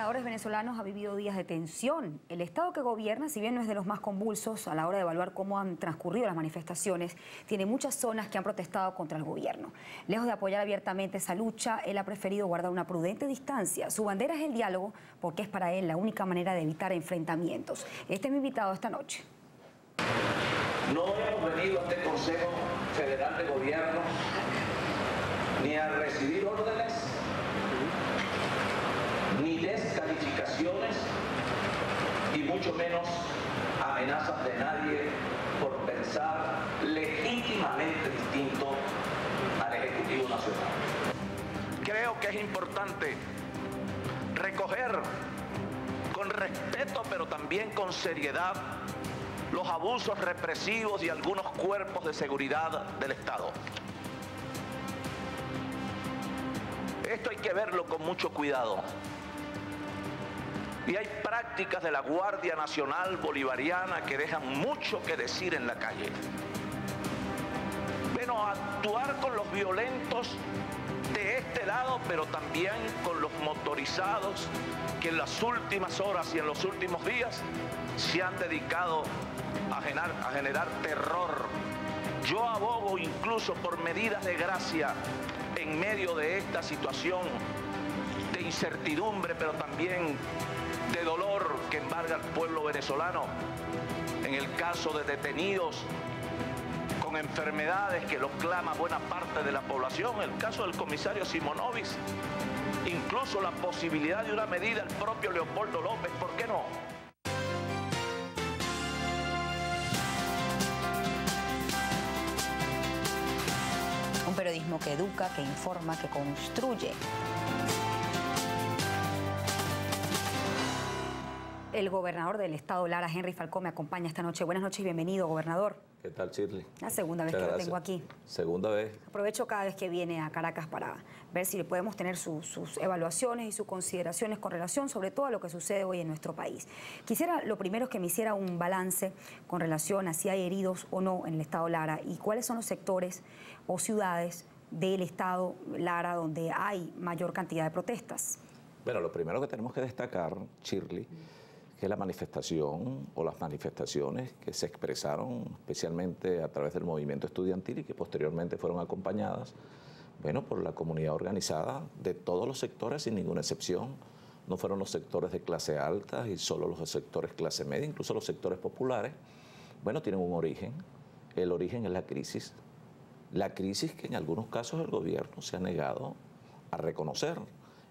pobladores venezolanos ha vivido días de tensión. El Estado que gobierna, si bien no es de los más convulsos a la hora de evaluar cómo han transcurrido las manifestaciones, tiene muchas zonas que han protestado contra el gobierno. Lejos de apoyar abiertamente esa lucha, él ha preferido guardar una prudente distancia. Su bandera es el diálogo porque es para él la única manera de evitar enfrentamientos. Este es mi invitado esta noche. No hemos venido a este Consejo Federal de Gobierno ni a recibir órdenes, ni descalificaciones, y mucho menos amenazas de nadie por pensar legítimamente distinto al Ejecutivo Nacional. Creo que es importante recoger con respeto, pero también con seriedad, los abusos represivos de algunos cuerpos de seguridad del Estado. Esto hay que verlo con mucho cuidado. Y hay prácticas de la Guardia Nacional Bolivariana que dejan mucho que decir en la calle. Bueno, actuar con los violentos de este lado, pero también con los motorizados que en las últimas horas y en los últimos días se han dedicado a generar terror. Yo abogo incluso por medidas de gracia en medio de esta situación de incertidumbre, pero también de dolor que embarga al pueblo venezolano. En el caso de detenidos con enfermedades que los clama buena parte de la población, el caso del comisario Simonovic, incluso la posibilidad de una medida del propio Leopoldo López, ¿por qué no? Un periodismo que educa, que informa, que construye. El gobernador del estado Lara, Henry Falcó, me acompaña esta noche. Buenas noches y bienvenido, gobernador. ¿Qué tal, Shirley? La segunda vez que lo tengo aquí. Segunda vez. Aprovecho cada vez que viene a Caracas para ver si podemos tener sus evaluaciones y sus consideraciones con relación sobre todo a lo que sucede hoy en nuestro país. Quisiera, lo primero es que me hiciera un balance con relación a si hay heridos o no en el estado Lara y cuáles son los sectores o ciudades del estado Lara donde hay mayor cantidad de protestas. Bueno, lo primero que tenemos que destacar, Shirley, que la manifestación o las manifestaciones que se expresaron especialmente a través del movimiento estudiantil y que posteriormente fueron acompañadas, bueno, por la comunidad organizada de todos los sectores sin ninguna excepción. No fueron los sectores de clase alta y solo los sectores clase media, incluso los sectores populares, bueno, tienen un origen. El origen es la crisis que en algunos casos el gobierno se ha negado a reconocer.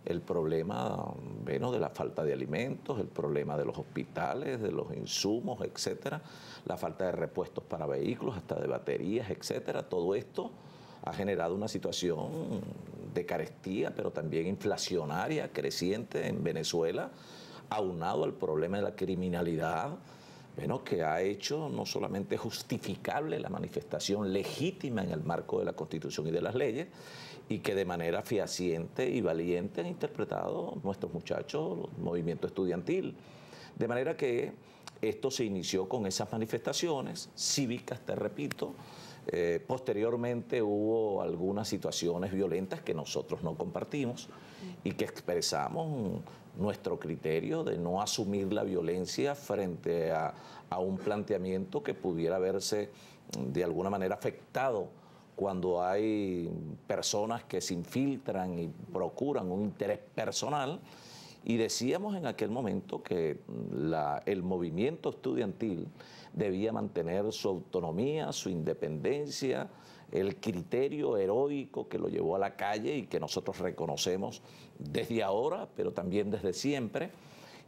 El problema, bueno, de la falta de alimentos, el problema de los hospitales, de los insumos, etcétera, la falta de repuestos para vehículos, hasta de baterías, etcétera. Todo esto ha generado una situación de carestía, pero también inflacionaria, creciente en Venezuela, aunado al problema de la criminalidad, bueno, que ha hecho no solamente justificable la manifestación legítima en el marco de la Constitución y de las leyes, y que de manera fehaciente y valiente han interpretado nuestros muchachos el movimiento estudiantil. De manera que esto se inició con esas manifestaciones cívicas, te repito. Posteriormente hubo algunas situaciones violentas que nosotros no compartimos y que expresamos nuestro criterio de no asumir la violencia frente a un planteamiento que pudiera verse de alguna manera afectado cuando hay personas que se infiltran y procuran un interés personal. Y decíamos en aquel momento que el movimiento estudiantil debía mantener su autonomía, su independencia, el criterio heroico que lo llevó a la calle y que nosotros reconocemos desde ahora, pero también desde siempre.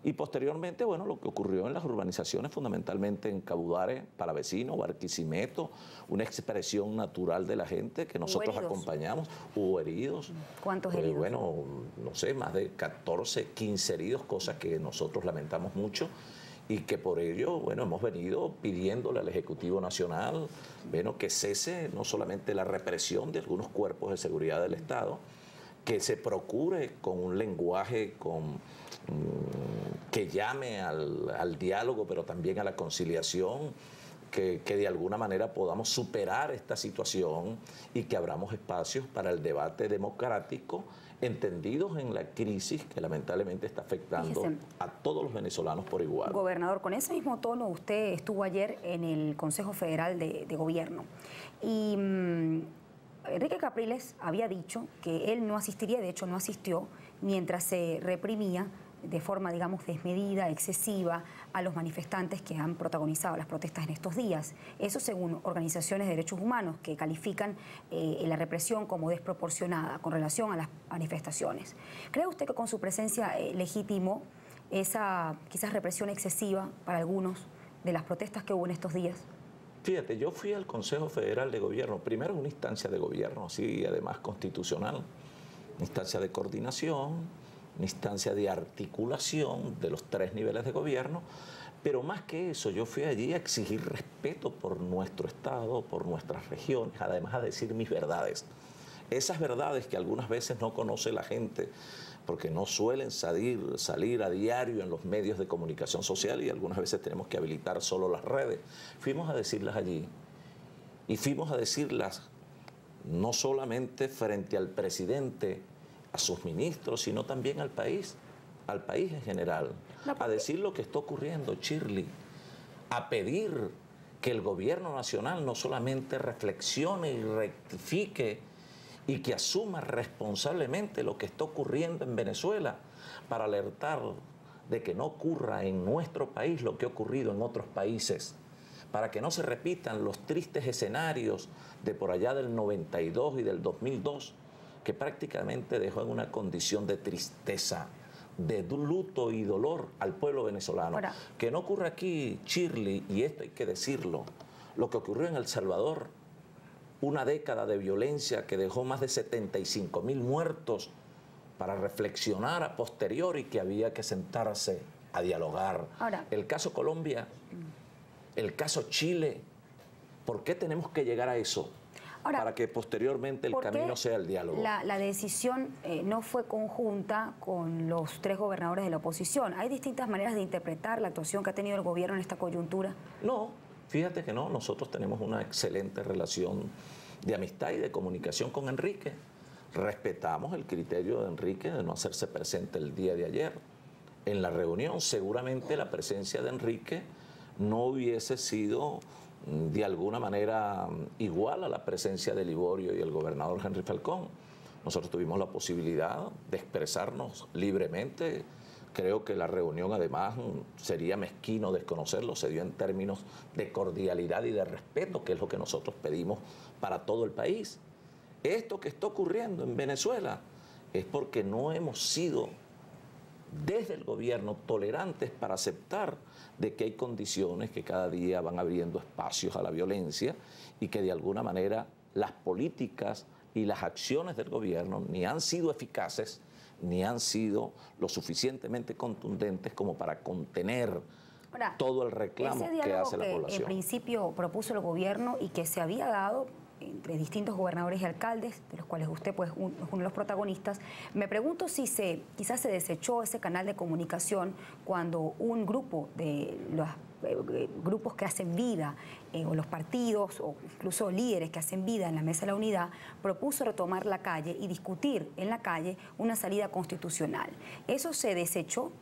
Y posteriormente, bueno, lo que ocurrió en las urbanizaciones, fundamentalmente en Cabudare, Palavecino, Barquisimeto, una expresión natural de la gente que nosotros acompañamos. Hubo heridos. ¿Cuántos heridos? Bueno, no sé, más de 14, 15 heridos, cosas que nosotros lamentamos mucho y que por ello, bueno, hemos venido pidiéndole al Ejecutivo Nacional, bueno, que cese no solamente la represión de algunos cuerpos de seguridad del Estado, que se procure con un lenguaje que llame al diálogo, pero también a la conciliación, que de alguna manera podamos superar esta situación y que abramos espacios para el debate democrático entendidos en la crisis que lamentablemente está afectando a todos los venezolanos por igual. Gobernador, con ese mismo tono usted estuvo ayer en el Consejo Federal de Gobierno y Enrique Capriles había dicho que él no asistiría, de hecho no asistió, mientras se reprimía de forma, digamos, desmedida, excesiva, a los manifestantes que han protagonizado las protestas en estos días. Eso según organizaciones de derechos humanos que califican la represión como desproporcionada con relación a las manifestaciones. ¿Cree usted que con su presencia legitimó esa quizás represión excesiva para algunos de las protestas que hubo en estos días? Fíjate, yo fui al Consejo Federal de Gobierno, primero una instancia de gobierno, sí, además constitucional, una instancia de coordinación, una instancia de articulación de los 3 niveles de gobierno, pero más que eso, yo fui allí a exigir respeto por nuestro Estado, por nuestras regiones, además a decir mis verdades. Esas verdades que algunas veces no conoce la gente, porque no suelen salir a diario en los medios de comunicación social y algunas veces tenemos que habilitar solo las redes. Fuimos a decirlas allí y fuimos a decirlas no solamente frente al presidente, a sus ministros, sino también al país en general, a decir lo que está ocurriendo, Shirley, a pedir que el gobierno nacional no solamente reflexione y rectifique y que asuma responsablemente lo que está ocurriendo en Venezuela para alertar de que no ocurra en nuestro país lo que ha ocurrido en otros países, para que no se repitan los tristes escenarios de por allá del 92 y del 2002, que prácticamente dejó en una condición de tristeza, de luto y dolor al pueblo venezolano. Ahora, que no ocurra aquí, Shirley, y esto hay que decirlo, lo que ocurrió en El Salvador, una década de violencia que dejó más de 75.000 muertos, para reflexionar a posteriori que había que sentarse a dialogar. Ahora, el caso Colombia, el caso Chile, ¿por qué tenemos que llegar a eso? Ahora, para que posteriormente el camino sea el diálogo. La decisión no fue conjunta con los 3 gobernadores de la oposición. ¿Hay distintas maneras de interpretar la actuación que ha tenido el gobierno en esta coyuntura? No, fíjate que no. Nosotros tenemos una excelente relación de amistad y de comunicación con Enrique. Respetamos el criterio de Enrique de no hacerse presente el día de ayer. En la reunión seguramente la presencia de Enrique no hubiese sido de alguna manera igual a la presencia de Liborio y el gobernador Henry Falcón. Nosotros tuvimos la posibilidad de expresarnos libremente. Creo que la reunión además sería mezquino desconocerlo, se dio en términos de cordialidad y de respeto, que es lo que nosotros pedimos para todo el país. Esto que está ocurriendo en Venezuela es porque no hemos sido desde el gobierno tolerantes para aceptar de que hay condiciones que cada día van abriendo espacios a la violencia y que de alguna manera las políticas y las acciones del gobierno ni han sido eficaces ni han sido lo suficientemente contundentes como para contener todo el reclamo que hace la población. En principio propuso el gobierno y que se había dado entre distintos gobernadores y alcaldes, de los cuales usted pues, es uno de los protagonistas. Me pregunto si quizás se desechó ese canal de comunicación cuando un grupo de los grupos que hacen vida, o los partidos, o incluso líderes que hacen vida en la Mesa de la Unidad, propuso retomar la calle y discutir en la calle una salida constitucional. ¿Eso se desechó?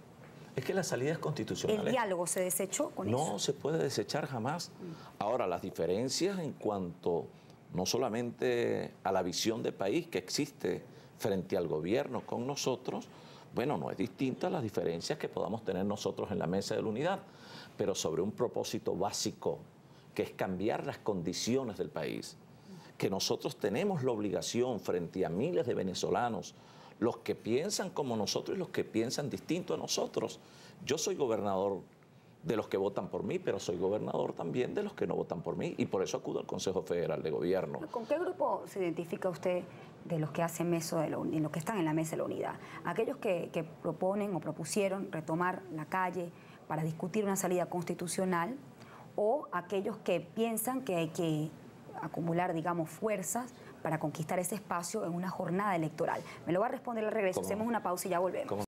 Es que las salidas constitucionales... ¿El diálogo se desechó con eso? No se puede desechar jamás. Ahora, las diferencias en cuanto no solamente a la visión de país que existe frente al gobierno con nosotros, bueno, no es distinta a las diferencias que podamos tener nosotros en la Mesa de la Unidad, pero sobre un propósito básico, que es cambiar las condiciones del país, que nosotros tenemos la obligación frente a miles de venezolanos, los que piensan como nosotros y los que piensan distinto a nosotros. Yo soy gobernador de los que votan por mí, pero soy gobernador también de los que no votan por mí y por eso acudo al Consejo Federal de Gobierno. ¿Con qué grupo se identifica usted de los que hacen mesa de los que están en la Mesa de la Unidad? ¿Aquellos que proponen o propusieron retomar la calle para discutir una salida constitucional o aquellos que piensan que hay que acumular, digamos, fuerzas para conquistar ese espacio en una jornada electoral? Me lo va a responder al regreso. Hacemos una pausa y ya volvemos.